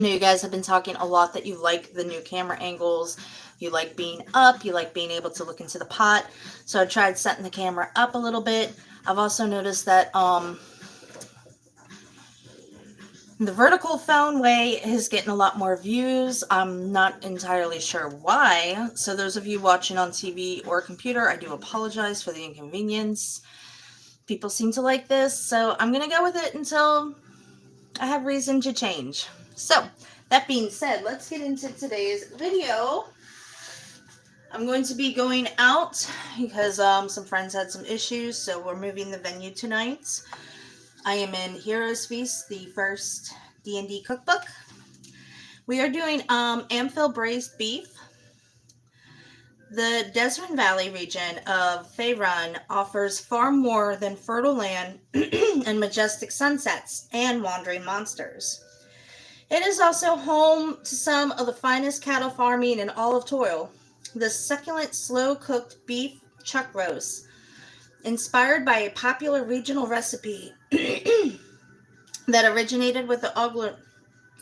know you guys have been talking a lot that you like the new camera angles, you like being up, you like being able to look into the pot. So I tried setting the camera up a little bit. I've also noticed that the vertical phone way is getting a lot more views. I'm not entirely sure why. So those of you watching on TV or computer, I do apologize for the inconvenience. People seem to like this, so I'm going to go with it until I have reason to change. So, that being said, let's get into today's video. I'm going to be going out because some friends had some issues, so we're moving the venue tonight. I am in Heroes Feast, the first D&D cookbook. We are doing Amphail braised beef. The Desert Valley region of Faerun offers far more than fertile land and majestic sunsets and wandering monsters. It is also home to some of the finest cattle farming in all of Toil. The succulent, slow-cooked beef chuck roast, inspired by a popular regional recipe that originated with the Ogler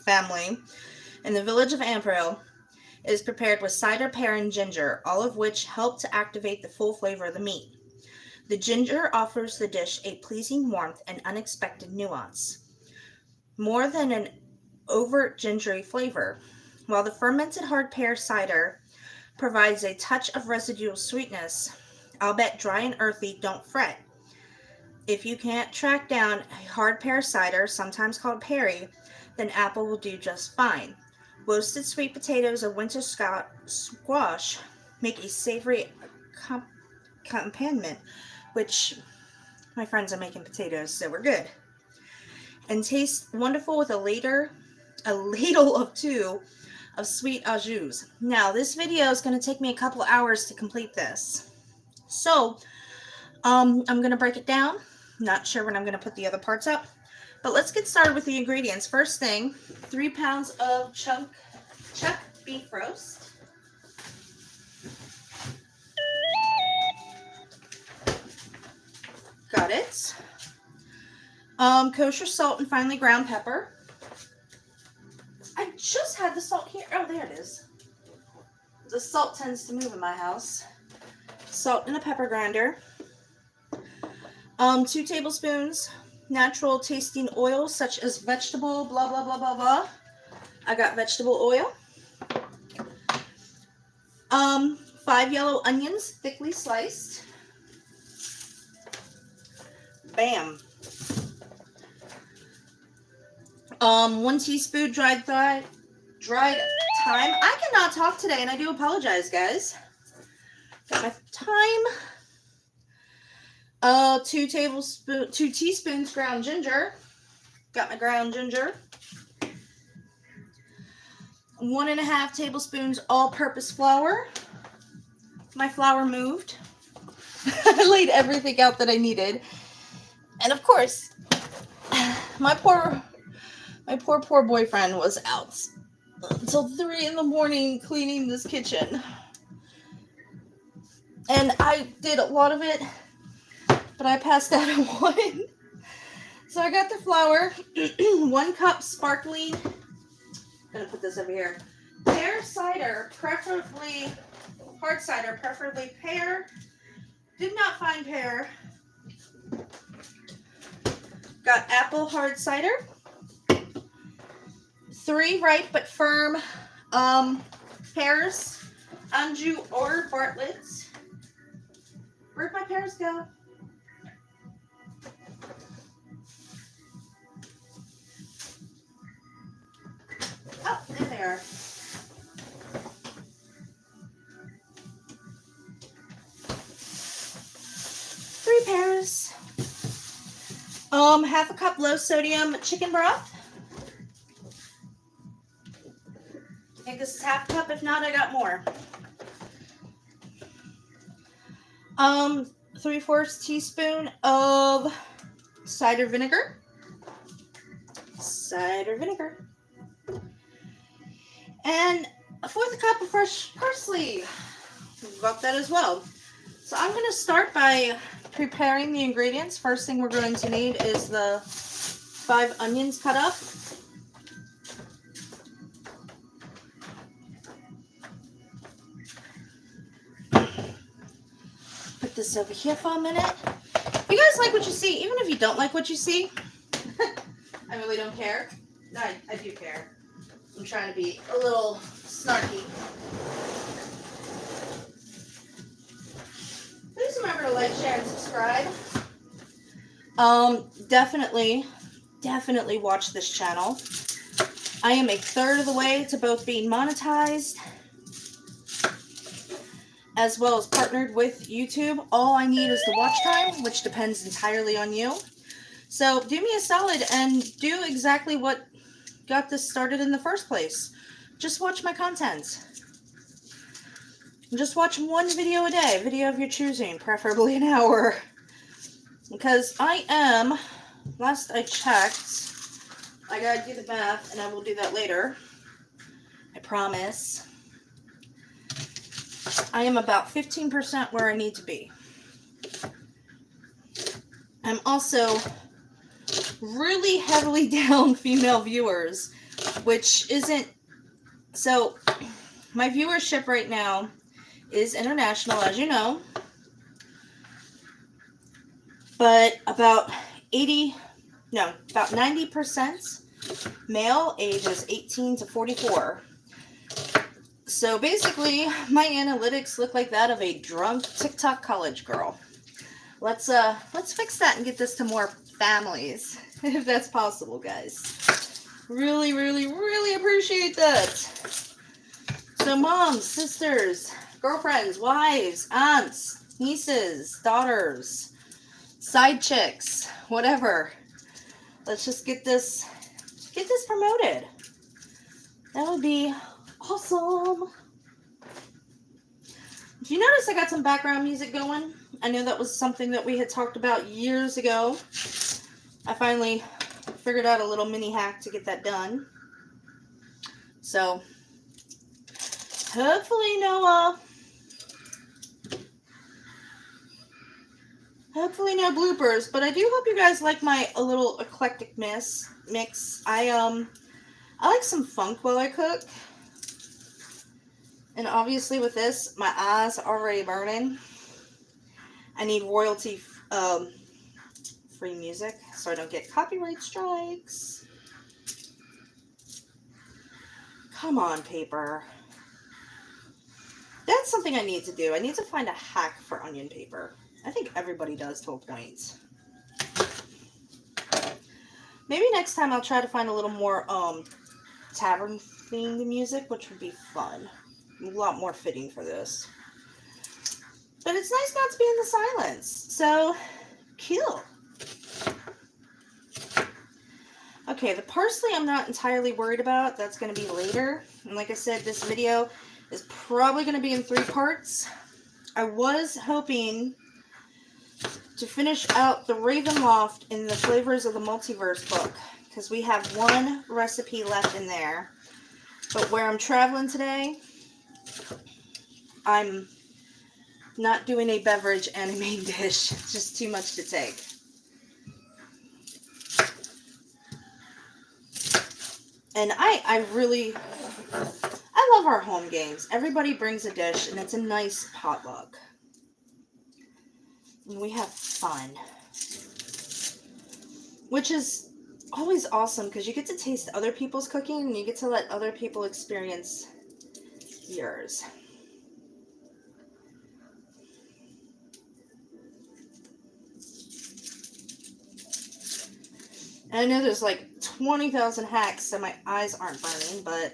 family in the village of Amphail, is prepared with cider, pear, and ginger, all of which help to activate the full flavor of the meat. The ginger offers the dish a pleasing warmth and unexpected nuance, more than an overt gingery flavor, while the fermented hard pear cider provides a touch of residual sweetness. I'll bet dry and earthy, don't fret. If you can't track down a hard pear cider, sometimes called perry, then apple will do just fine. Roasted sweet potatoes and winter squash make a savory accompaniment, which my friends are making potatoes, so we're good. And tastes wonderful with a ladle of two of sweet au jus. Now, this video is going to take me a couple hours to complete this. So, I'm going to break it down. Not sure when I'm going to put the other parts up. But let's get started with the ingredients. First thing, 3 pounds of chuck beef roast. Got it. Kosher salt and finely ground pepper. I just had the salt here. Oh, there it is. The salt tends to move in my house. Salt in a pepper grinder. 2 tablespoons natural tasting oil, such as vegetable, blah, blah, blah, blah, blah. I got vegetable oil. 5 yellow onions, thickly sliced. Bam. 1 teaspoon dried thyme. I cannot talk today, and I do apologize, guys. Got my thyme. 2 teaspoons ground ginger. Got my ground ginger. 1.5 tablespoons all-purpose flour. My flour moved. I laid everything out that I needed. And of course, my poor boyfriend was out until 3 in the morning cleaning this kitchen. And I did a lot of it, but I passed out at 1. So I got the flour, 1 cup sparkling, I'm gonna put this over here, pear cider, preferably hard cider, preferably pear. Did not find pear. Got apple hard cider. 3 ripe but firm pears, Anjou or Bartlett's. Where'd my pears go? Oh, there they are. 3 pears. 1/2 cup low sodium chicken broth. I think this is 1/2 cup. If not, I got more. 3/4 teaspoon of cider vinegar. And 1/4 cup of fresh parsley. We've got that as well. So I'm going to start by preparing the ingredients. First thing we're going to need is the 5 onions cut up. this over here for a minute. If you guys like what you see, even if you don't like what you see, I really don't care. I do care. I'm trying to be a little snarky. Please remember to like, share, and subscribe. Definitely watch this channel. I am a third of the way to both being monetized as well as partnered with YouTube. All I need is the watch time, which depends entirely on you. So do me a solid and do exactly what got this started in the first place. Just watch my content. Just watch one video a day, video of your choosing, preferably an hour. Because I am, last I checked, I gotta do the math and I will do that later. I promise. I am about 15% where I need to be. I'm also really heavily down female viewers, which isn't, so my viewership right now is international, as you know, but about 90% male, ages 18 to 44. So basically, my analytics look like that of a drunk TikTok college girl. Let's fix that and get this to more families, if that's possible, guys. Really, really, really appreciate that. So moms, sisters, girlfriends, wives, aunts, nieces, daughters, side chicks, whatever. Let's just get this promoted. That would be awesome. Do you notice I got some background music going? I know that was something that we had talked about years ago. I finally figured out a little mini hack to get that done. So hopefully no bloopers, but I do hope you guys like my a little eclectic mix. I like some funk while I cook. And obviously with this, my eyes are already burning. I need royalty free music so I don't get copyright strikes. Come on, paper. That's something I need to do. I need to find a hack for onion paper. I think everybody does to a point. Maybe next time I'll try to find a little more tavern themed music, which would be fun. A lot more fitting for this. But it's nice not to be in the silence. So, cool. Okay, the parsley I'm not entirely worried about. That's going to be later. And like I said, this video is probably going to be in 3 parts. I was hoping to finish out the Ravenloft in the Flavors of the Multiverse book, because we have 1 recipe left in there. But where I'm traveling today, I'm not doing a beverage and a main dish. It's just too much to take. And I love our home games. Everybody brings a dish and it's a nice potluck. And we have fun. Which is always awesome because you get to taste other people's cooking and you get to let other people experience yours. And I know there's like 20,000 hacks so my eyes aren't burning, but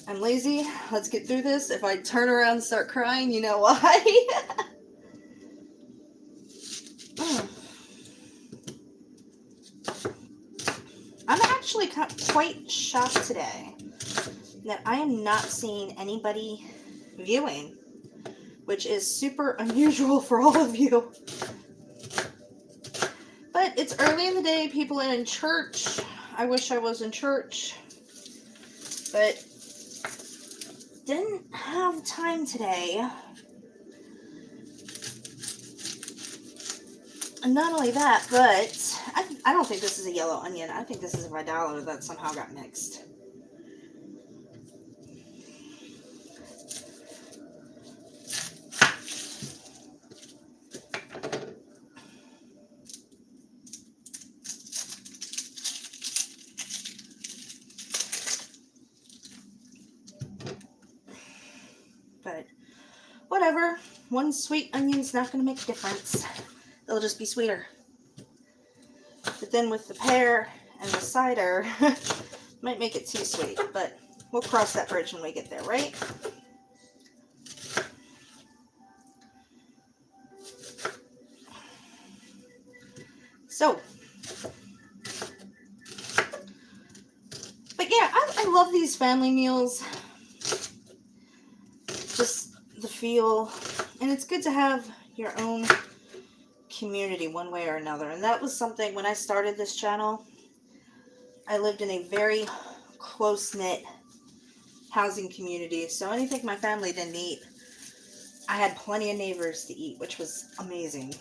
I'm lazy. Let's get through this. If I turn around and start crying, you know why. I'm actually quite shocked today that I am not seeing anybody viewing, which is super unusual for all of you. But it's early in the day, people are in church. I wish I was in church, but didn't have time today. And not only that, but I don't think this is a yellow onion. I think this is a Vidala that somehow got mixed. one sweet onion's not going to make a difference. It'll just be sweeter. But then with the pear and the cider, might make it too sweet, but we'll cross that bridge when we get there, right? So, but yeah, I love these family meals. Just the feel, and it's good to have your own community one way or another. And that was something when I started this channel. I lived in a very close-knit housing community, so anything my family didn't eat, I had plenty of neighbors to eat, which was amazing.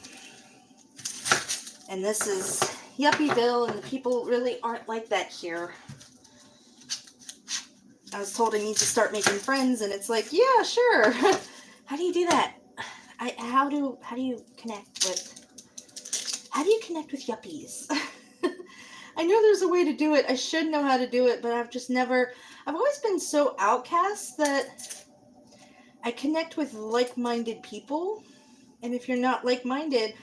And this is Yuppieville, and the people really aren't like that here. I was told I need to start making friends, and it's like, yeah, sure. How do you do that? How do you connect with yuppies? I know there's a way to do it. I should know how to do it, but I've always been so outcast that I connect with like-minded people. And if you're not like-minded,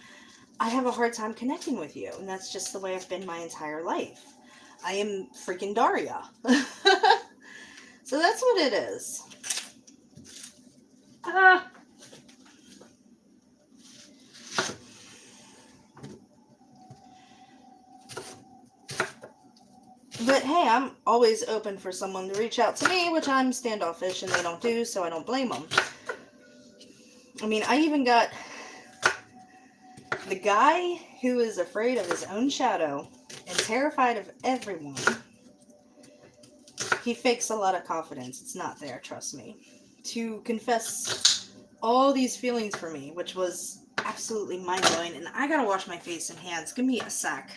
I have a hard time connecting with you. And that's just the way I've been my entire life. I am freaking Daria. So that's what it is. But hey, I'm always open for someone to reach out to me, which I'm standoffish and they don't do, so I don't blame them. I mean, I even got the guy who is afraid of his own shadow and terrified of everyone. He fakes a lot of confidence. It's not there, trust me. To confess all these feelings for me, which was absolutely mind-blowing. And I gotta wash my face and hands. Give me a sec.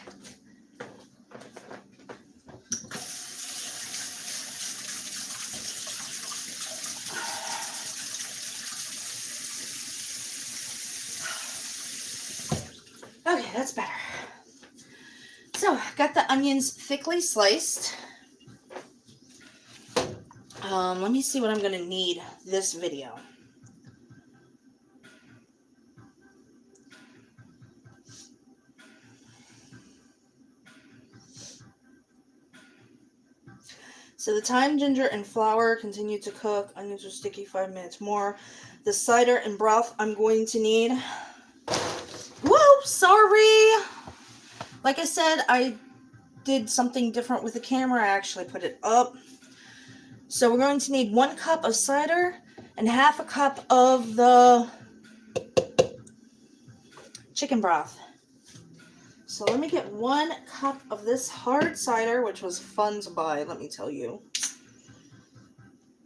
Okay, that's better. So, got the onions thickly sliced. Let me see what I'm going to need this video. So the thyme, ginger, and flour continue to cook. Onions are sticky, 5 minutes more. The cider and broth I'm going to need. Whoa, sorry! Like I said, I did something different with the camera. I actually put it up. So we're going to need 1 cup of cider and half a cup of the chicken broth. So let me get 1 cup of this hard cider, which was fun to buy, let me tell you.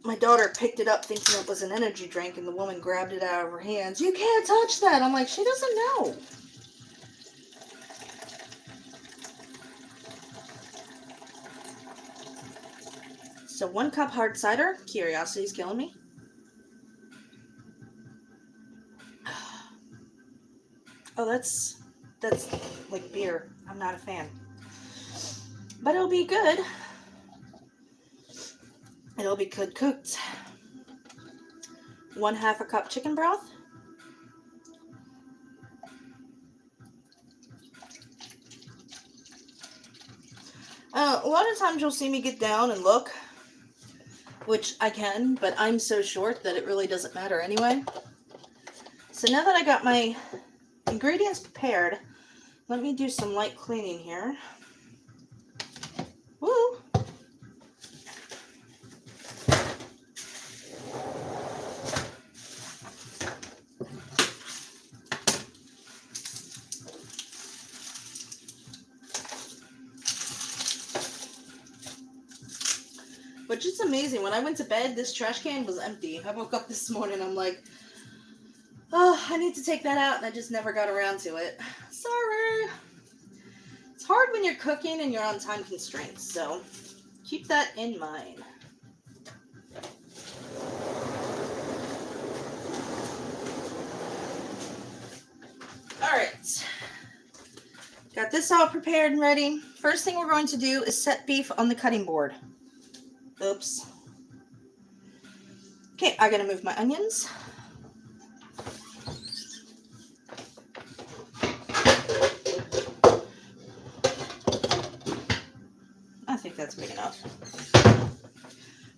My daughter picked it up thinking it was an energy drink, and the woman grabbed it out of her hands. You can't touch that! I'm like, she doesn't know. So 1 cup hard cider. Curiosity's killing me. Oh, that's like beer. I'm not a fan. But it'll be good. It'll be good cooked. 1/2 a cup chicken broth. A lot of times you'll see me get down and look, which I can, but I'm so short that it really doesn't matter anyway. So now that I got my ingredients prepared, let me do some light cleaning here. Woo! Which is amazing. When I went to bed, this trash can was empty. I woke up this morning, I'm like, oh, I need to take that out, and I just never got around to it. Sorry. It's hard when you're cooking and you're on time constraints, so keep that in mind. Alright. Got this all prepared and ready. First thing we're going to do is set beef on the cutting board. Oops. Okay, I gotta move my onions. that's big enough.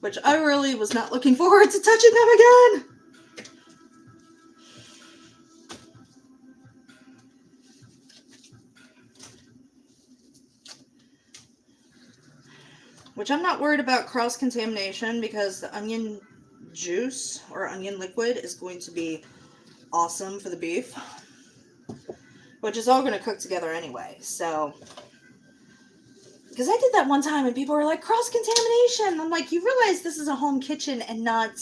Which I really was not looking forward to touching them again. Which I'm not worried about cross-contamination because the onion juice or onion liquid is going to be awesome for the beef. Which is all going to cook together anyway, so... Because I did that one time and people were like, cross-contamination! I'm like, you realize this is a home kitchen and not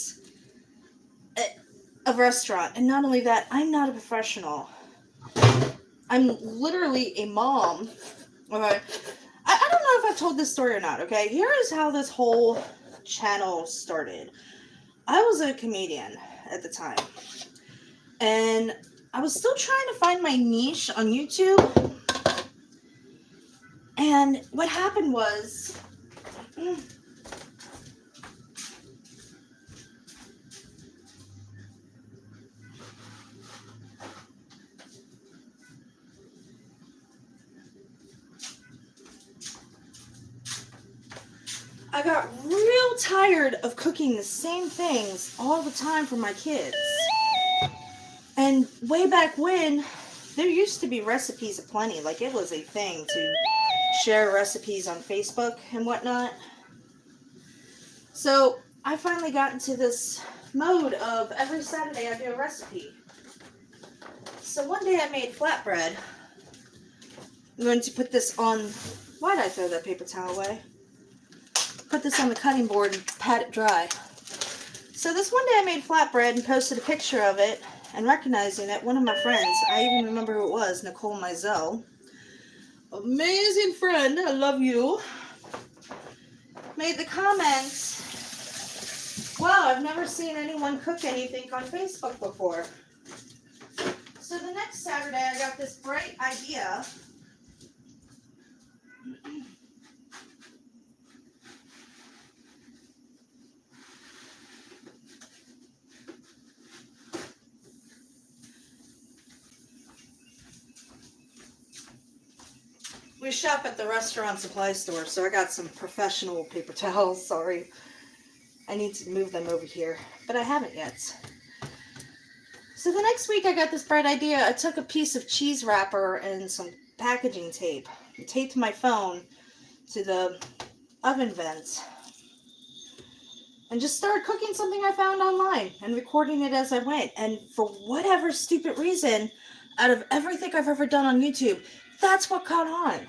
a restaurant. And not only that, I'm not a professional. I'm literally a mom. Okay? I don't know if I've told this story or not, okay? Here is how this whole channel started. I was a comedian at the time. And I was still trying to find my niche on YouTube. And what happened was... I got real tired of cooking the same things all the time for my kids. And way back when, there used to be recipes aplenty. Like, it was a thing to share recipes on Facebook and whatnot. So, I finally got into this mode of every Saturday I do a recipe. So, one day I made flatbread. I'm going to put this on... Why did I throw that paper towel away? Put this on the cutting board and pat it dry. So this one day I made flatbread and posted a picture of it, and recognizing it, one of my friends, I even remember who it was, Nicole Mizell, amazing friend, I love you, made the comments, wow, I've never seen anyone cook anything on Facebook before. So the next Saturday I got this bright idea. We shop at the restaurant supply store, so I got some professional paper towels. Sorry. I need to move them over here, but I haven't yet. So the next week I got this bright idea. I took a piece of cheese wrapper and some packaging tape and taped my phone to the oven vent and just started cooking something I found online and recording it as I went. And for whatever stupid reason, out of everything I've ever done on YouTube, that's what caught on.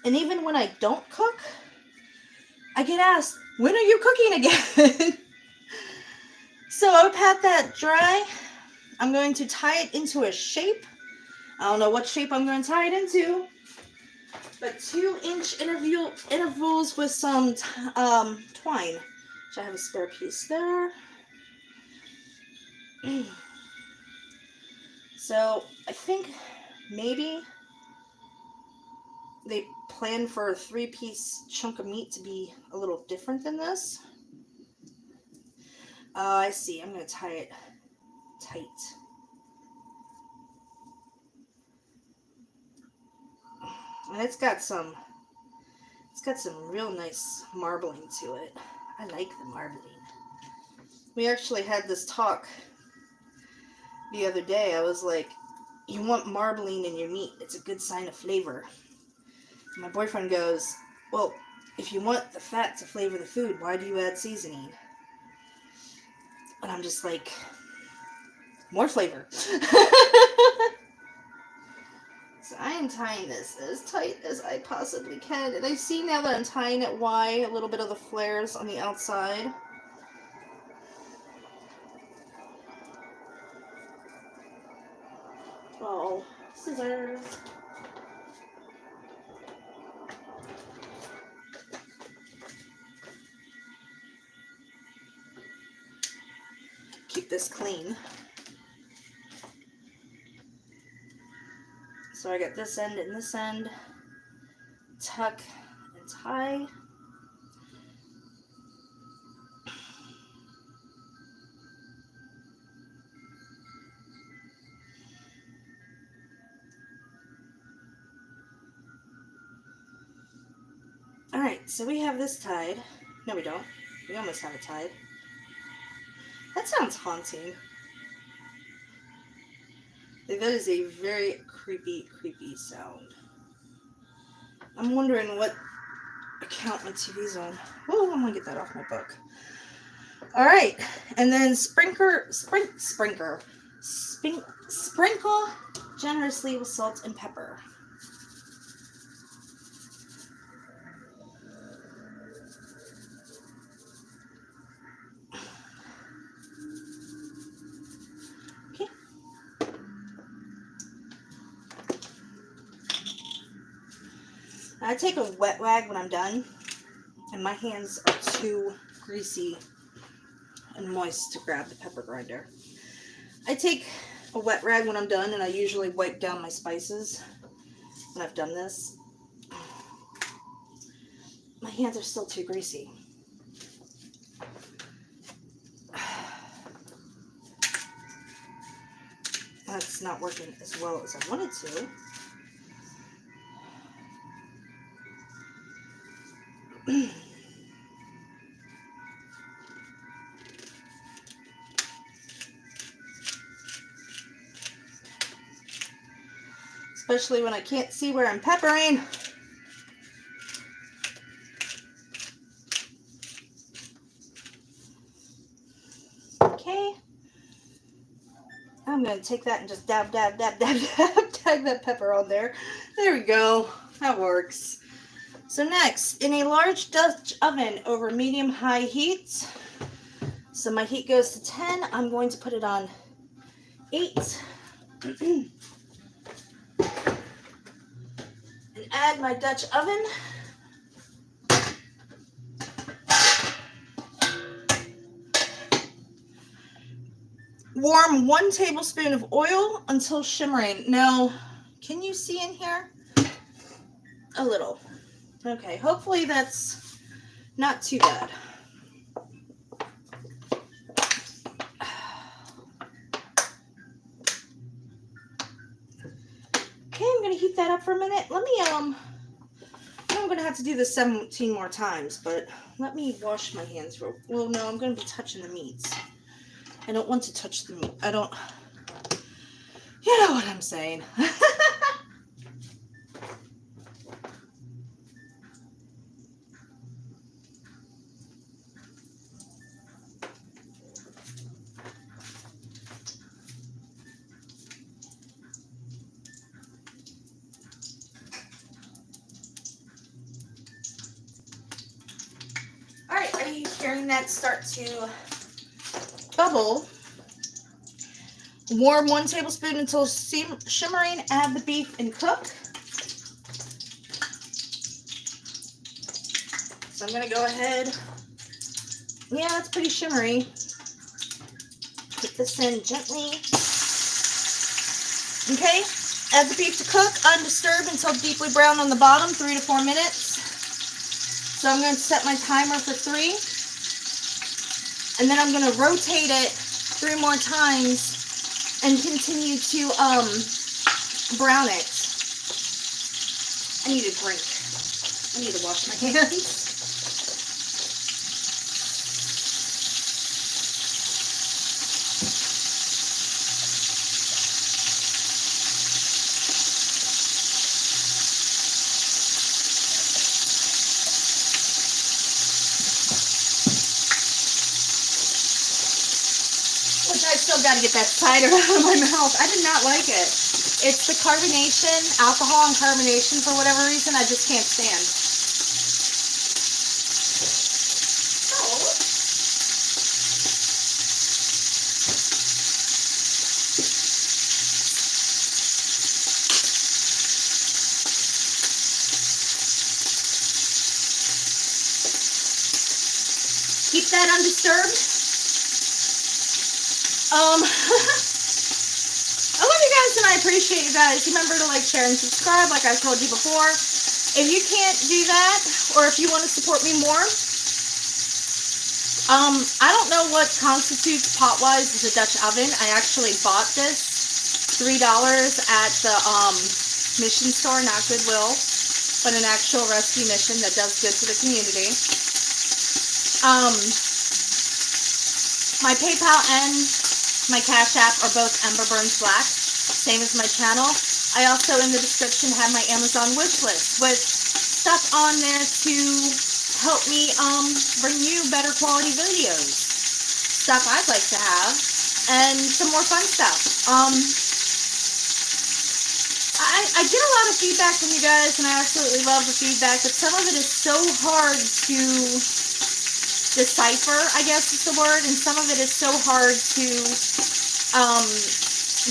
And even when I don't cook, I get asked, when are you cooking again? So I would pat that dry. I'm going to tie it into a shape. I don't know what shape I'm going to tie it into. But 2-inch intervals with some twine. Which I have a spare piece there. So I think maybe they plan for a 3-piece chunk of meat to be a little different than this. I see. I'm going to tie it tight. And it's got some real nice marbling to it. I like the marbling. We actually had this talk the other day. I was like, you want marbling in your meat. It's a good sign of flavor. My boyfriend goes, well, if you want the fat to flavor the food, why do you add seasoning? And I'm just like, more flavor. So I am tying this as tight as I possibly can. And I see now that I'm tying it wide, a little bit of the flares on the outside. Oh, scissors. Keep this clean. So I got this end and this end. Tuck and tie. Alright, so we have this tied. No, we don't. We almost have it tied. That sounds haunting. That is a very creepy, creepy sound. I'm wondering what account my TV's on. Oh, I'm gonna get that off my book. Alright, and then sprinkle generously with salt and pepper. Okay. I take a wet rag when I'm done, and my hands are too greasy and moist to grab the pepper grinder. I take a wet rag when I'm done, and I usually wipe down my spices when I've done this. My hands are still too greasy. That's not working as well as I wanted to. Especially when I can't see where I'm peppering. Okay. I'm going to take that and just dab that pepper on there. There we go. That works. So next, in a large Dutch oven over medium-high heat. So my heat goes to 10. I'm going to put it on 8. And add my Dutch oven. Warm 1 tablespoon of oil until shimmering. Now, can you see in here? A little. Okay, hopefully that's not too bad. Okay, I'm going to heat that up for a minute. Let me, I'm going to have to do this 17 more times, but let me wash my hands real. Well, no, I'm going to be touching the meats. I don't want to touch the meat. I don't, you know what I'm saying. All right, are you hearing that start to bubble? Warm 1 tablespoon until shimmering. Add the beef and cook. So I'm going to go ahead. Yeah, it's pretty shimmery. Put this in gently. Okay, add the beef to cook undisturbed until deeply brown on the bottom, 3 to 4 minutes. So I'm going to set my timer for 3. And then I'm going to rotate it 3 more times and continue to brown it. I need a drink. I need to wash my hands. I still got to get that cider out of my mouth. I did not like it. It's the carbonation, alcohol and carbonation for whatever reason I just can't stand. Keep that undisturbed. I love you guys and I appreciate you guys. Remember to like, share, and subscribe like I've told you before. If you can't do that, or if you want to support me more, I don't know what constitutes pot-wise as a Dutch oven. I actually bought this $3 at the Mission store, not Goodwill. but an actual rescue mission that does good for the community. My PayPal and my Cash App are both EmberBurnsBlack, same as my channel. I also, in the description, have my Amazon wish list with stuff on there to help me bring you better quality videos. Stuff I'd like to have, and some more fun stuff. I get a lot of feedback from you guys, and I absolutely love the feedback, but some of it is so hard to decipher, I guess is the word, and some of it is so hard to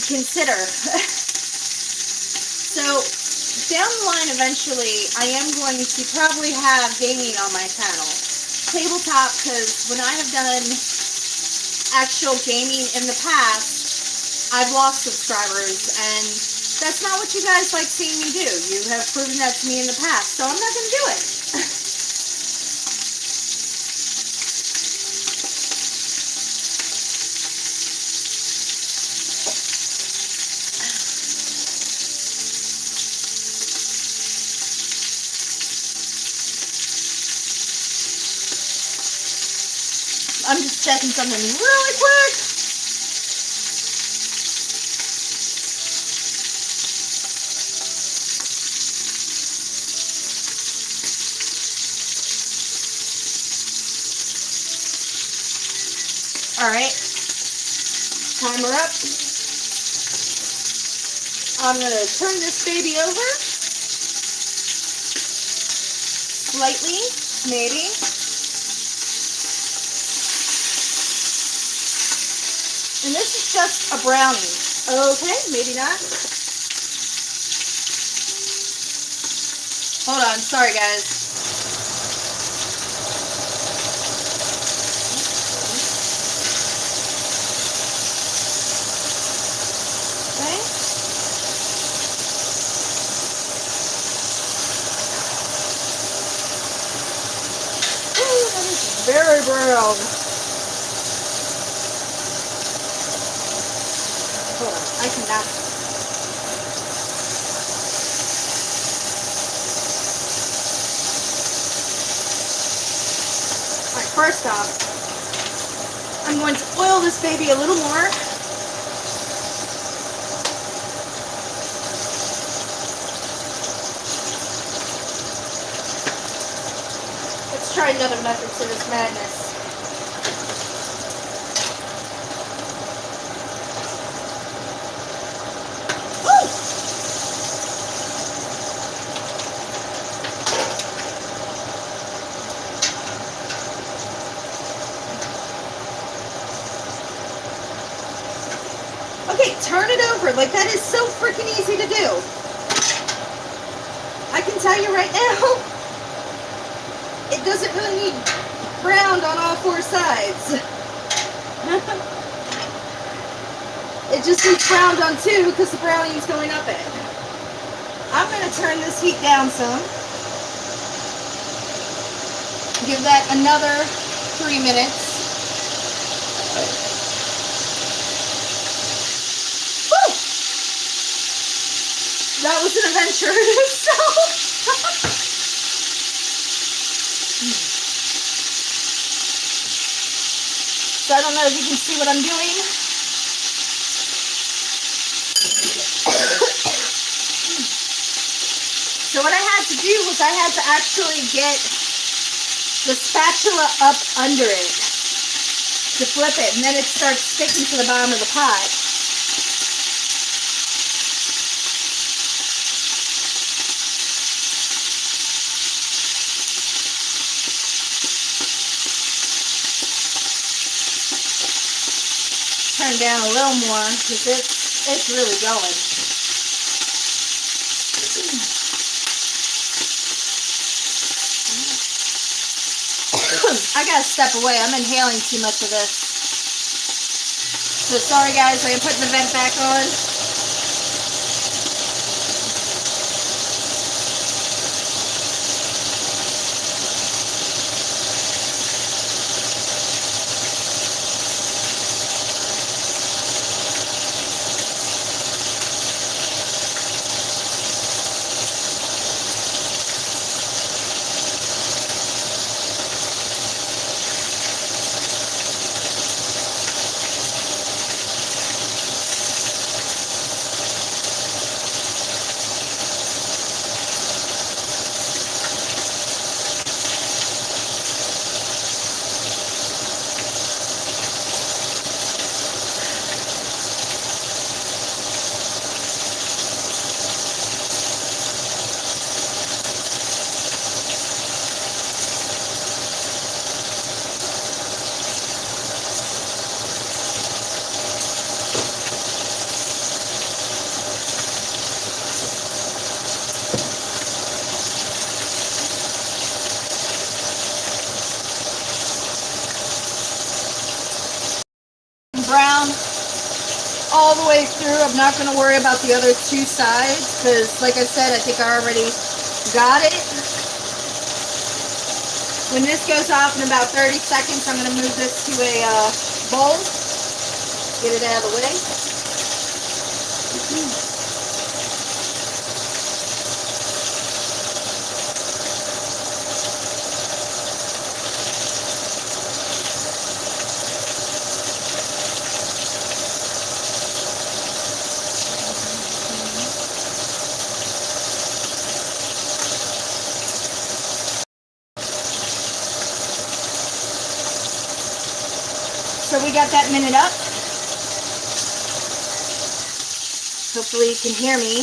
consider. So down the line, eventually, I am going to probably have gaming on my channel. Tabletop, because when I have done actual gaming in the past, I've lost subscribers, and that's not what you guys like seeing me do. You have proven that to me in the past, so I'm not going to do it. I'm just checking something really quick. Alright, timer up. I'm going to turn this baby over slightly, maybe. And this is just a brownie. Okay, maybe not. Hold on, sorry guys. Very brown. Hold on, I cannot. Alright, first off, I'm going to oil this baby a little more. Let's try another method to this madness. Okay, turn it over. Like, that is so freaking easy to do. I can tell you right now, it doesn't really need browned on all four sides. It just needs browned on two because the browning's going up it. I'm going to turn this heat down some. Give that another 3 minutes. Woo! That was an adventure in itself. So I don't know if you can see what I'm doing. So what I had to do was I had to actually get the spatula up under it to flip it, and then it starts sticking to the bottom of the pot. Turn down a little more because it's really going. I gotta step away. I'm inhaling too much of this. So sorry guys, I am putting the vent back on. all the way through. I'm not going to worry about the other two sides because, like I said, I think I already got it. When this goes off in about 30 seconds, I'm going to move this to a bowl. Get it out of the way. So we got that minute up. Hopefully you can hear me.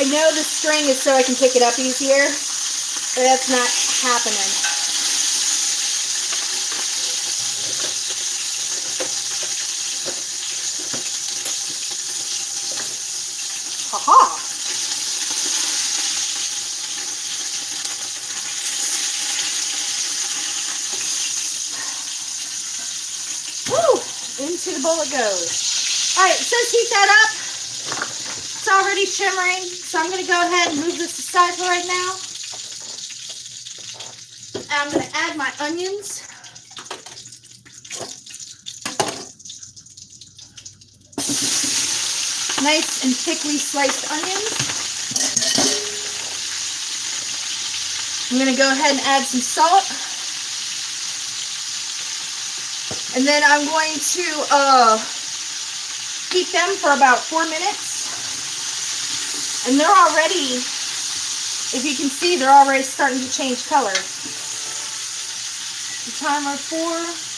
I know the string is so I can pick it up easier, but that's not happening. Haha! Woo! Into the bowl it goes. Alright, it says heat that up. It's already shimmering, so I'm going to go ahead and move this aside for right now. I'm going to add my onions. Nice and thickly sliced onions. I'm going to go ahead and add some salt. And then I'm going to heat them for about 4 minutes. And they're already, if you can see, they're already starting to change color. The timer 4.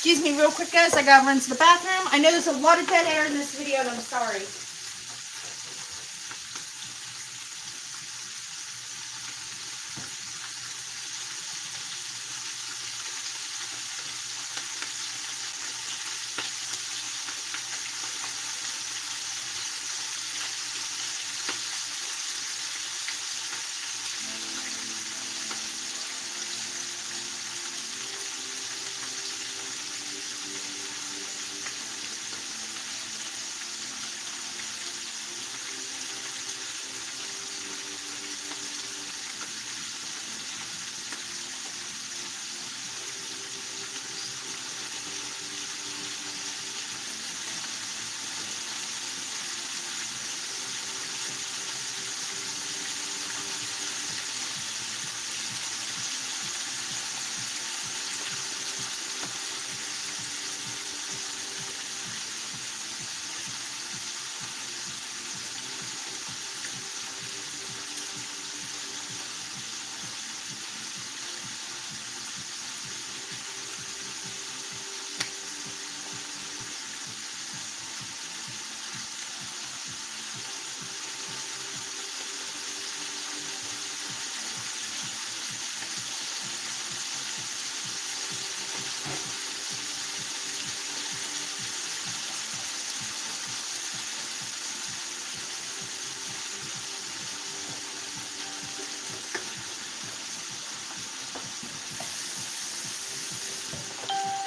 Excuse me real quick, guys. I gotta run to the bathroom. I know there's a lot of dead air in this video, and I'm sorry.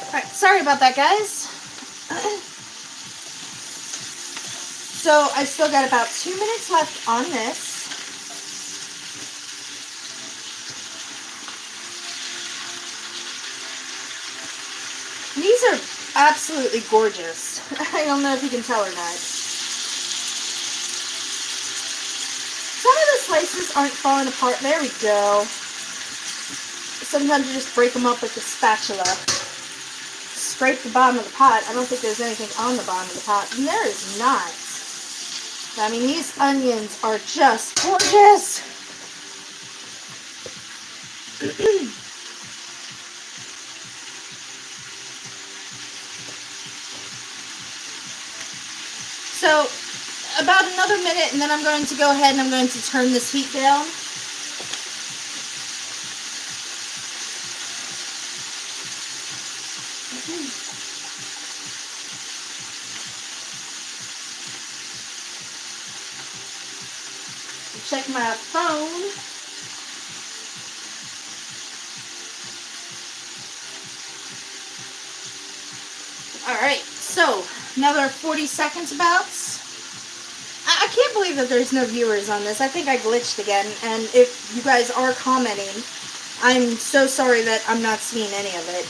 Alright, sorry about that, guys. So I still got about 2 minutes left on this. These are absolutely gorgeous. I don't know if you can tell or not. Some of the slices aren't falling apart. There we go. Sometimes you just break them up with the spatula. Scrape the bottom of the pot. I don't think there's anything on the bottom of the pot. And there is not. I mean, these onions are just gorgeous. about another minute, and then I'm going to go ahead and I'm going to turn this heat down. Check my phone. Alright, so another 40 seconds about. I can't believe that there's no viewers on this. I think I glitched again, and if you guys are commenting, I'm so sorry that I'm not seeing any of it.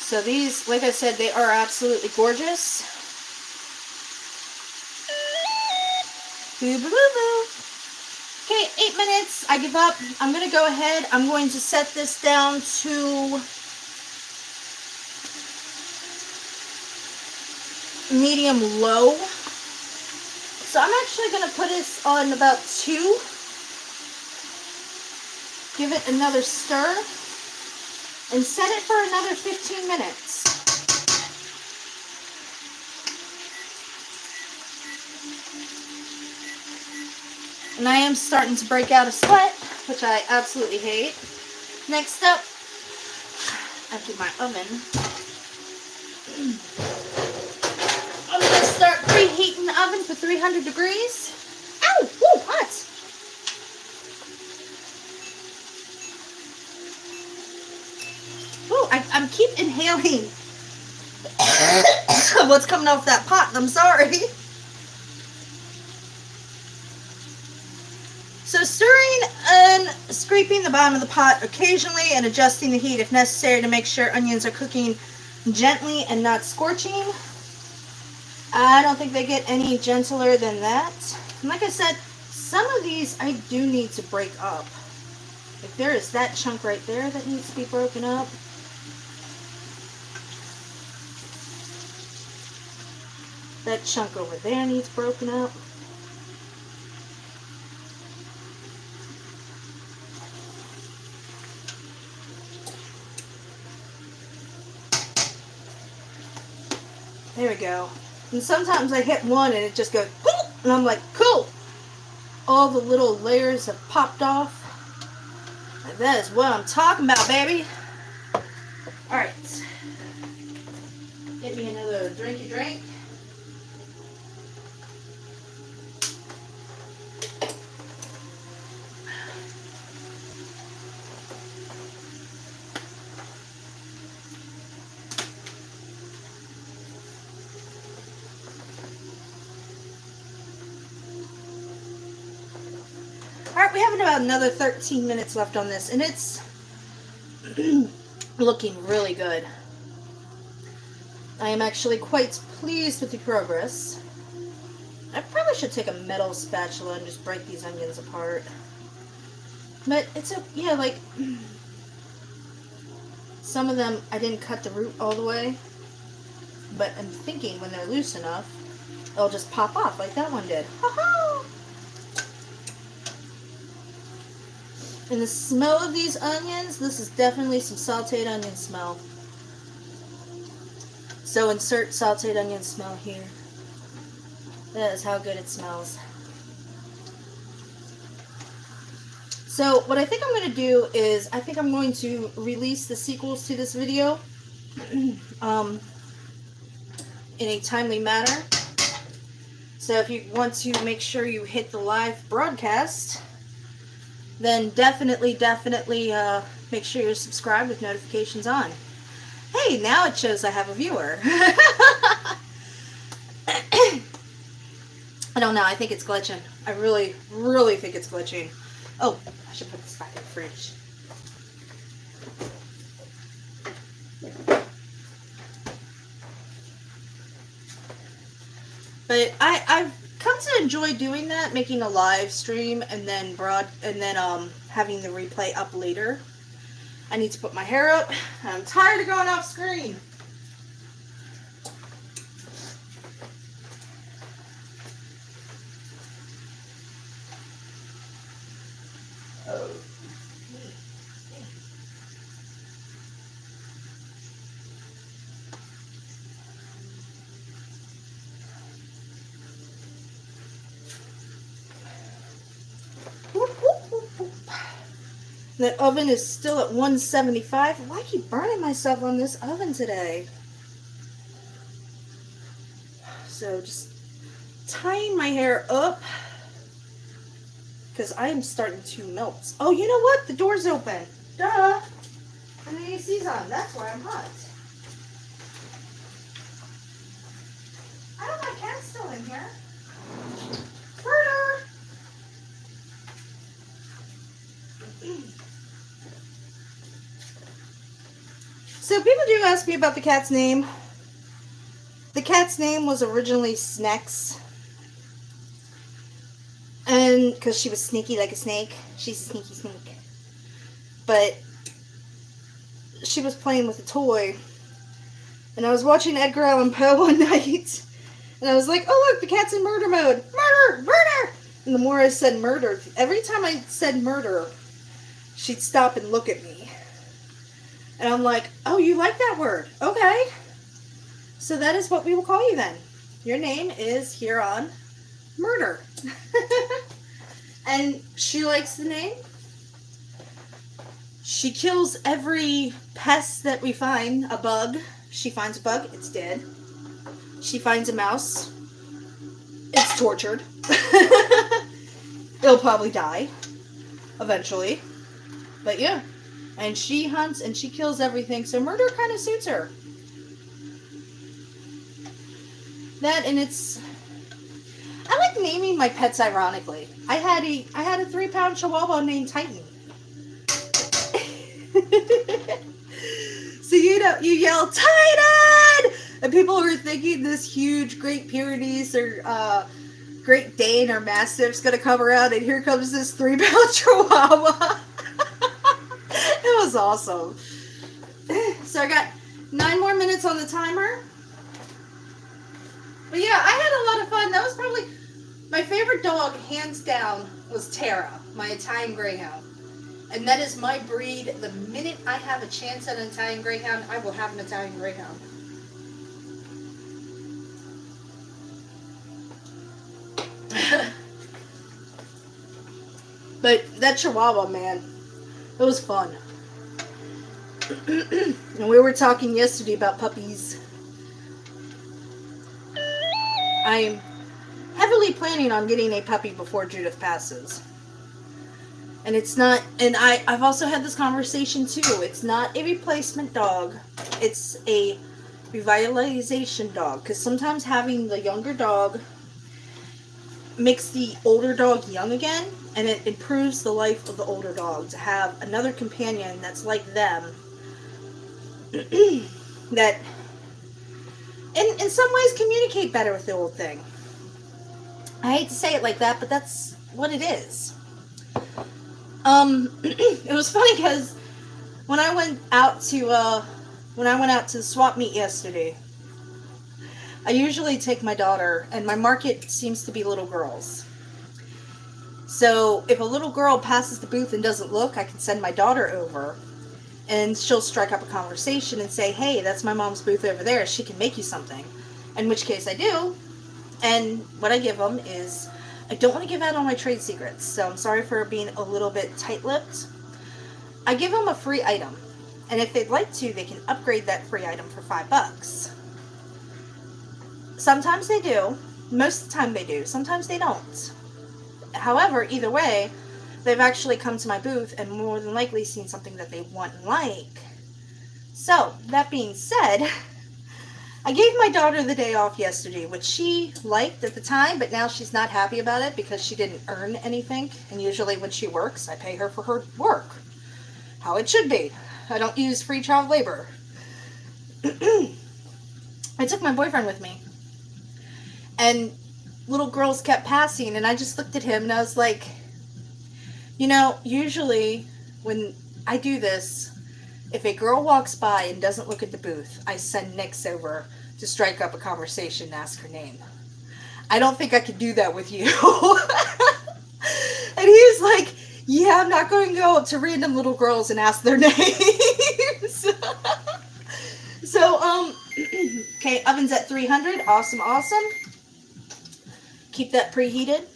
So these, like I said, they are absolutely gorgeous. Boo boo boo boo. Okay, 8 minutes. I give up. I'm going to go ahead. I'm going to set this down to medium low. So I'm actually going to put this on about 2. Give it another stir. And set it for another 15 minutes. And I am starting to break out a sweat, which I absolutely hate. Next up, empty my oven. I'm going to start preheating the oven for 300 degrees. Ow! Woo! Hot! I keep inhaling what's coming off that pot. I'm sorry. So stirring and scraping the bottom of the pot occasionally and adjusting the heat if necessary to make sure onions are cooking gently and not scorching. I don't think they get any gentler than that. And like I said, some of these I do need to break up. Like there is that chunk right there that needs to be broken up. That chunk over there needs broken up. There we go. And sometimes I hit one and it just goes, and I'm like, cool. All the little layers have popped off. And that is what I'm talking about, baby. Alright. Get me another drinky drink. Alright, we have about another 13 minutes left on this, and it's looking really good. I am actually quite pleased with the progress. I probably should take a metal spatula and just break these onions apart. But it's a, yeah, like, some of them I didn't cut the root all the way, but I'm thinking when they're loose enough, they'll just pop off like that one did. Ha-ha! And the smell of these onions, this is definitely some sauteed onion smell. So insert sauteed onion smell here. That is how good it smells. So what I think I'm going to do is, I think I'm going to release the sequels to this video in a timely manner. So if you want to make sure you hit the live broadcast, then definitely make sure you're subscribed with notifications on. Hey, now it shows I have a viewer. I don't know, I think it's glitching. I really think it's glitching. Oh, I should put this back in the fridge. But I've come to enjoy doing that, making a live stream and then having the replay up later. I need to put my hair up. I'm tired of going off screen. That oven is still at 175. Why keep burning myself on this oven today? So just tying my hair up because I am starting to melt. Oh, you know what? The door's open. Duh. And the AC's on. That's why I'm hot. I don't know, cat's still in here. Murder! So people do ask me about the cat's name. The cat's name was originally Snacks. And because she was sneaky like a snake. She's a sneaky snake. But she was playing with a toy. And I was watching Edgar Allan Poe one night. And I was like, oh look, the cat's in murder mode. Murder! Murder! And the more I said murder, every time I said murder, she'd stop and look at me. And I'm like, oh, you like that word? Okay. So that is what we will call you then. Your name is here on Murder. And she likes the name. She kills every pest that we find. A bug. She finds a bug, it's dead. She finds a mouse, it's tortured. It'll probably die eventually. But yeah. And she hunts and she kills everything. So murder kind of suits her. That and it's... I like naming my pets ironically. I had a 3-pound Chihuahua named Titan. So you know, you yell Titan, and people are thinking this huge Great Pyrenees or Great Dane or Mastiff's gonna come around, and here comes this 3-pound Chihuahua. It was awesome. So I got 9 more minutes on the timer. But yeah, I had a lot of fun. That was probably my favorite dog, hands down, was Tara, my Italian Greyhound. And that is my breed. The minute I have a chance at an Italian Greyhound, I will have an Italian Greyhound. But that Chihuahua, man, it was fun. And we were talking yesterday about puppies. I am heavily planning on getting a puppy before Judith passes. And it's not, and I've also had this conversation too. It's not a replacement dog. It's a revitalization dog. Because sometimes having the younger dog makes the older dog young again. And it improves the life of the older dog to have another companion that's like them. That in some ways communicate better with the old thing. I hate to say it like that, but that's what it is. It was funny because when I went out to the swap meet yesterday, I usually take my daughter, and my market seems to be little girls. So if a little girl passes the booth and doesn't look, I can send my daughter over, and she'll strike up a conversation and say, hey, that's my mom's booth over there. She can make you something. In which case I do. And what I give them is, I don't want to give out all my trade secrets, so I'm sorry for being a little bit tight-lipped. I give them a free item. And if they'd like to, they can upgrade that free item for $5. Sometimes they do. Most of the time they do. Sometimes they don't. However, either way, they've actually come to my booth and more than likely seen something that they want and like. So, that being said, I gave my daughter the day off yesterday, which she liked at the time, but now she's not happy about it because she didn't earn anything. And usually when she works, I pay her for her work. How it should be. I don't use free child labor. I took my boyfriend with me. And little girls kept passing, and I just looked at him and I was like, you know, usually when I do this, if a girl walks by and doesn't look at the booth, I send Nix over to strike up a conversation and ask her name. I don't think I could do that with you. And he was like, yeah, I'm not going to go up to random little girls and ask their names. So, okay, oven's at 300. Awesome, awesome. Keep that preheated.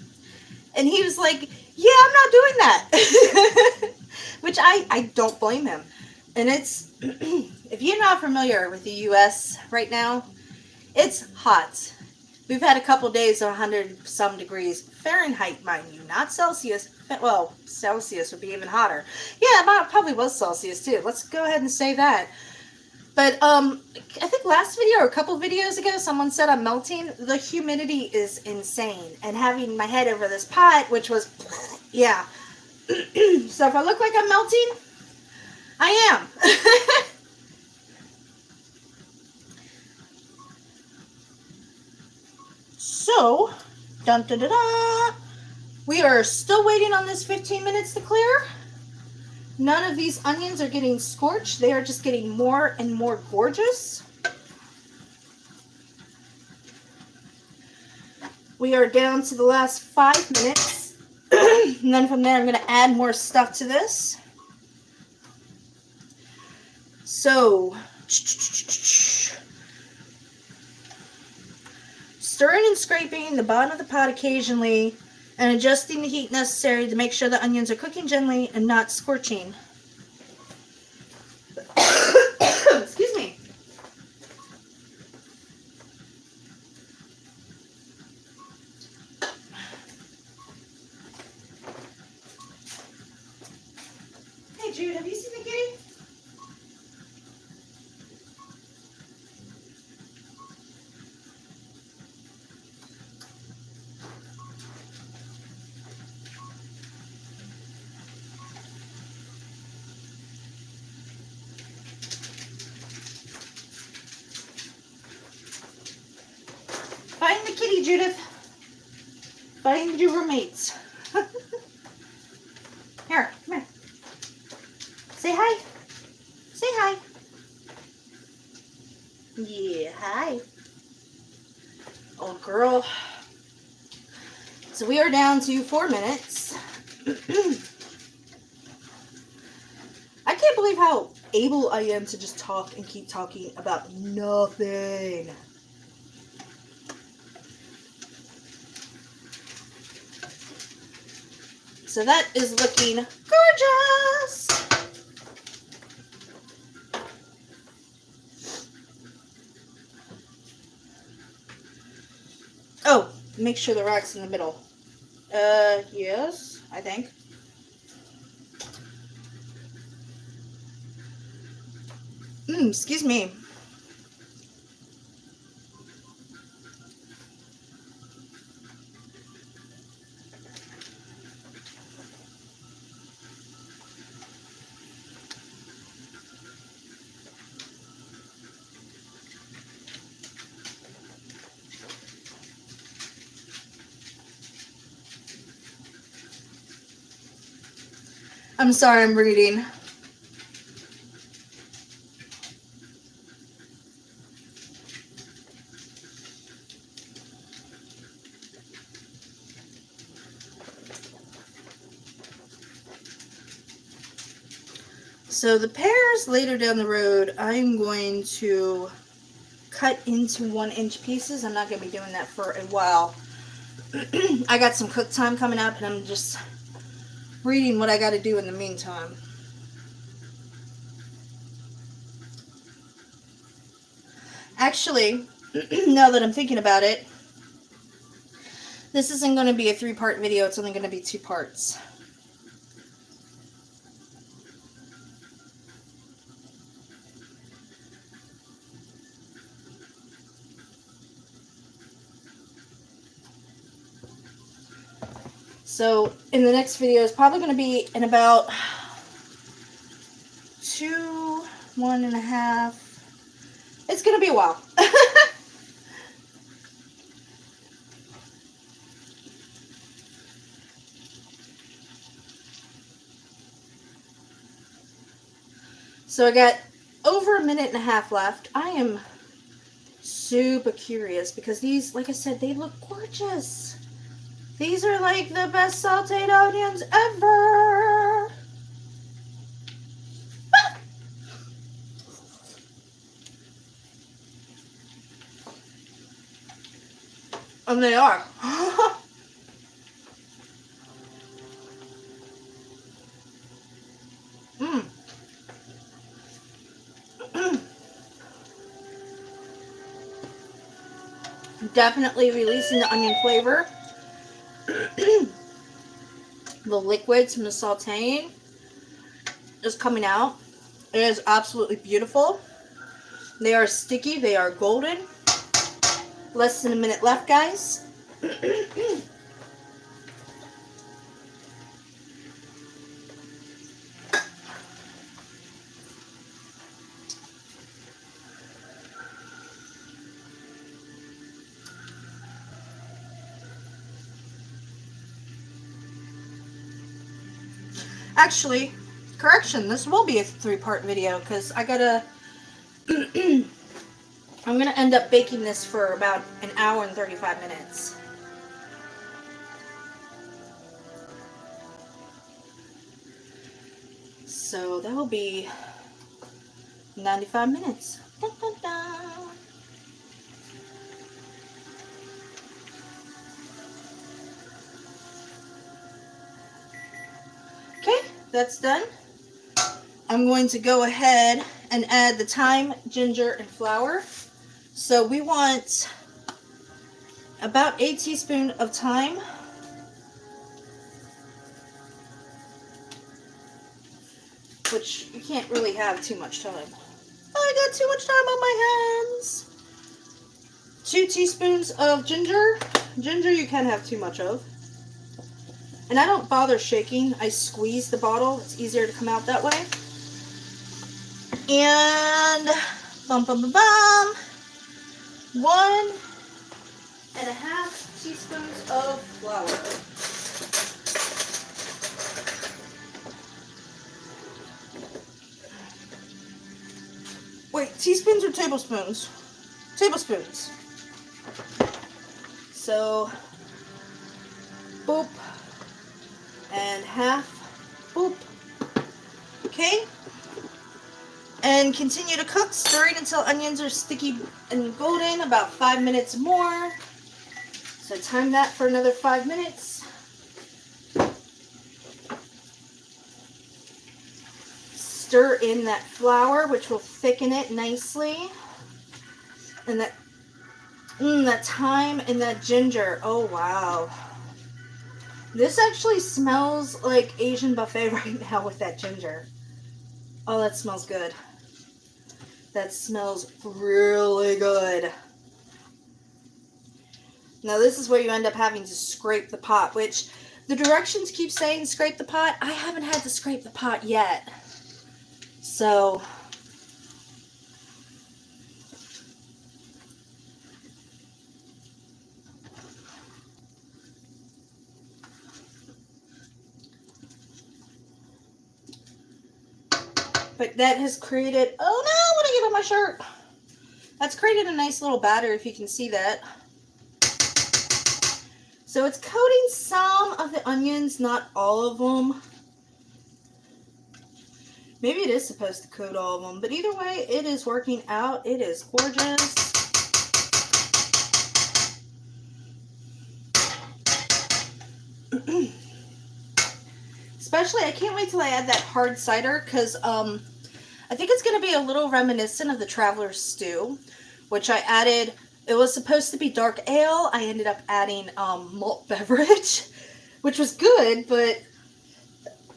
And he was like, yeah, I'm not doing that. which I don't blame him. And it's, if you're not familiar with the U.S. right now, it's hot. We've had a couple days of 100 some degrees Fahrenheit, mind you, not Celsius. Well, Celsius would be even hotter. Yeah, it probably was Celsius too. Let's go ahead and say that. But I think last video or a couple videos ago, someone said I'm melting. The humidity is insane. And having my head over this pot, which was, yeah. So if I look like I'm melting, I am. So, dun da da da. We are still waiting on this 15 minutes to clear. None of these onions are getting scorched. They are just getting more and more gorgeous. We are down to the last 5 minutes. And then from there, I'm going to add more stuff to this. So, stirring and scraping the bottom of the pot occasionally, and adjusting the heat necessary to make sure the onions are cooking gently and not scorching. Excuse me. Hey Jude, have you seen the kitty? Find the kitty, Judith. Find your roommates. Here, come here. Say hi. Say hi. Yeah, hi. Old girl. So we are down to 4 minutes. I can't believe how able I am to just talk and keep talking about nothing. So that is looking gorgeous. Oh, make sure the rack's in the middle. Yes, I think. Excuse me. I'm sorry, I'm reading. So the pears later down the road, I'm going to cut into 1-inch pieces. I'm not going to be doing that for a while. I got some cook time coming up, and I'm just reading what I got to do in the meantime. Actually, now that I'm thinking about it, this isn't going to be a 3-part video. It's only going to be 2 parts. So, in the next video, it's probably going to be in about 1.5. It's going to be a while. So I got over 1.5 minutes left. I am super curious because these, like I said, they look gorgeous. These are like the best sauteed onions ever. Ah! And they are. Definitely releasing the onion flavor. The liquids from the sauteing is coming out. It is absolutely beautiful. They are sticky. They are golden. Less than a minute left, guys. Actually, correction, this will be a 3-part video because I gotta I'm gonna end up baking this for about an hour and 35 minutes. So that will be 95 minutes. Dun, dun, dun. Okay, that's done. I'm going to go ahead and add the thyme, ginger, and flour. So we want about a teaspoon of thyme, which you can't really have too much time. I got too much time on my hands. 2 teaspoons of ginger. Ginger you can have too much of. And I don't bother shaking. I squeeze the bottle. It's easier to come out that way. And 1.5 teaspoons of flour. Wait, teaspoons or tablespoons? Tablespoons. So, boop, and half, boop. Okay. And continue to cook, stirring until onions are sticky and golden, about 5 minutes more. So time that for another 5 minutes. Stir in that flour, which will thicken it nicely. And that thyme and that ginger. Oh, wow. This actually smells like Asian buffet right now with that ginger. Oh, that smells good. That smells really good. Now this is where you end up having to scrape the pot, which the directions keep saying scrape the pot. I haven't had to scrape the pot yet. So, but that has created, oh no, what did I get on my shirt? That's created a nice little batter, if you can see that. So it's coating some of the onions, not all of them. Maybe it is supposed to coat all of them, but either way, it is working out. It is gorgeous. Especially, I can't wait till I add that hard cider, because I think it's going to be a little reminiscent of the Traveler's Stew, which I added. It was supposed to be dark ale. I ended up adding malt beverage, which was good, but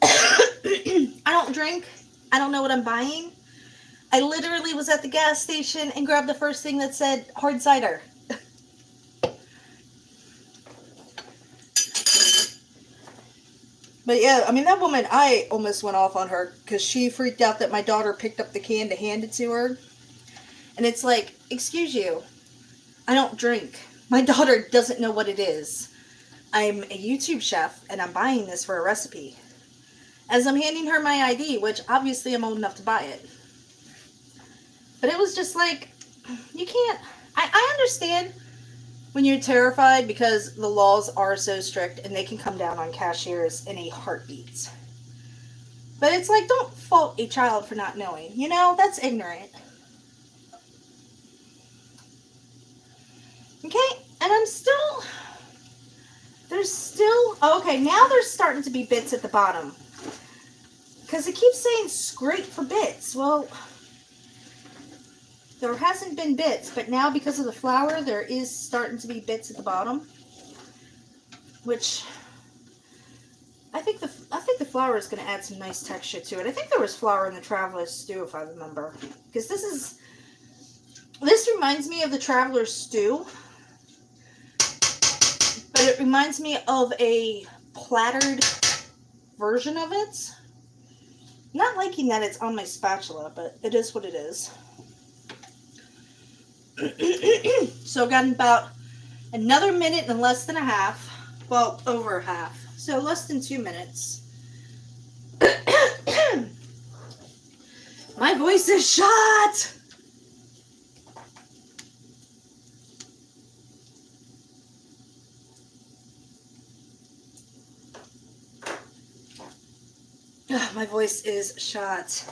I don't drink. I don't know what I'm buying. I literally was at the gas station and grabbed the first thing that said hard cider. But yeah, I mean, that woman, I almost went off on her because she freaked out that my daughter picked up the can to hand it to her. And it's like, excuse you, I don't drink. My daughter doesn't know what it is. I'm a YouTube chef and I'm buying this for a recipe. As I'm handing her my ID, which obviously I'm old enough to buy it. But it was just like, you can't, I understand when you're terrified because the laws are so strict and they can come down on cashiers in a heartbeat. But it's like, don't fault a child for not knowing. You know, that's ignorant. Okay, and I'm still, there's still, okay, now there's starting to be bits at the bottom. Because it keeps saying scrape for bits. Well, There hasn't been bits, but now because of the flour, there is starting to be bits at the bottom, which I think the flour is going to add some nice texture to it. I think there was flour in the Traveler's Stew, if I remember, because this reminds me of the Traveler's Stew, but it reminds me of a plattered version of it. Not liking that it's on my spatula, but it is what it is. So I've gotten about another minute and less than a half. Well, over half. So less than 2 minutes. My voice is shot! My voice is shot.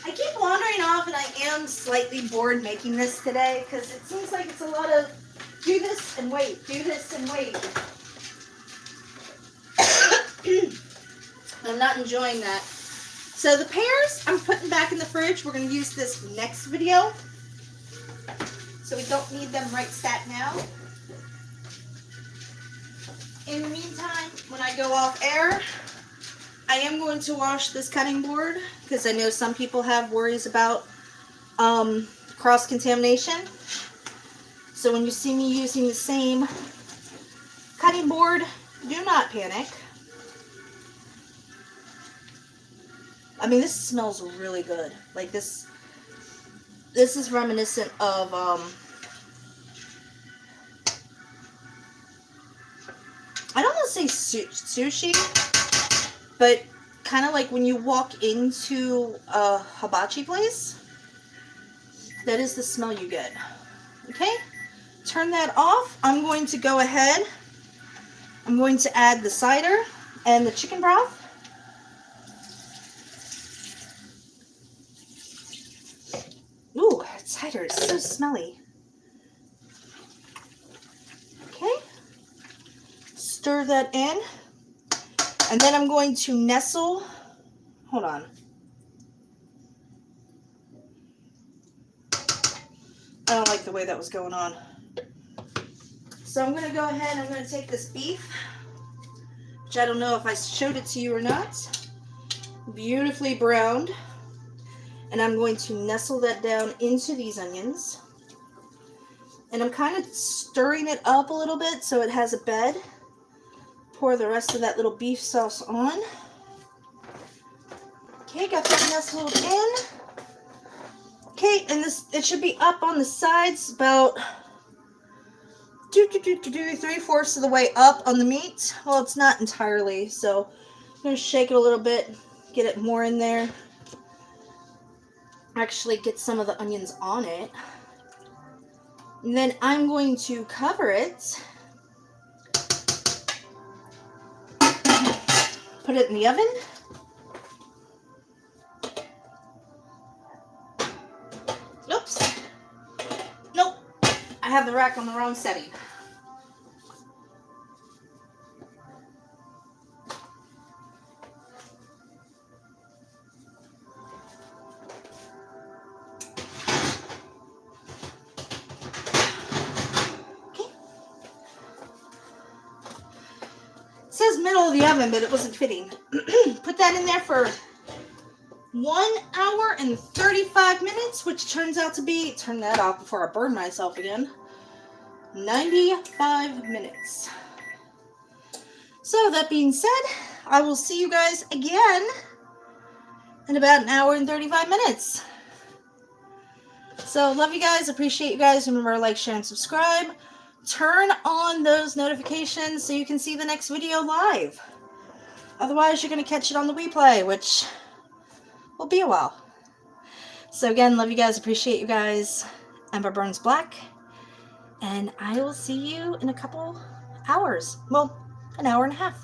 I keep wandering off, and I am slightly bored making this today because it seems like it's a lot of do this and wait, do this and wait. I'm not enjoying that. So the pears I'm putting back in the fridge. We're going to use this next video. So we don't need them right stat now. In the meantime, when I go off air, I am going to wash this cutting board because I know some people have worries about cross-contamination. So when you see me using the same cutting board, do not panic. I mean, this smells really good. Like this is reminiscent of I don't want to say sushi, but kind of like when you walk into a hibachi place. That is the smell you get. Okay? Turn that off. I'm going to go ahead. I'm going to add the cider and the chicken broth. Ooh, cider is so smelly. Okay. Stir that in. And then I'm going to nestle. Hold on. I don't like the way that was going on. So I'm going to go ahead and I'm going to take this beef, which I don't know if I showed it to you or not, beautifully browned, and I'm going to nestle that down into these onions. And I'm kind of stirring it up a little bit so it has a bed. Pour the rest of that little beef sauce on. Okay, got that nestled in. Okay, and it should be up on the sides about 3/4 of the way up on the meat. Well, it's not entirely, so I'm going to shake it a little bit, get it more in there. Actually get some of the onions on it. And then I'm going to cover it. Put it in the oven. Oops. Nope. I have the rack on the wrong setting. It says middle of the oven, but it wasn't fitting. Put that in there for 1 hour and 35 minutes, which turns out to be, turn that off before I burn myself again, 95 minutes. So that being said, I will see you guys again in about 1 hour and 35 minutes. So love you guys, appreciate you guys. Remember to like, share, and subscribe. Turn on those notifications so you can see the next video live. Otherwise, you're going to catch it on the replay, which will be a while. So again, love you guys, appreciate you guys. EmberBurnsBlack. And I will see you in a couple hours. Well, 1 hour and a half.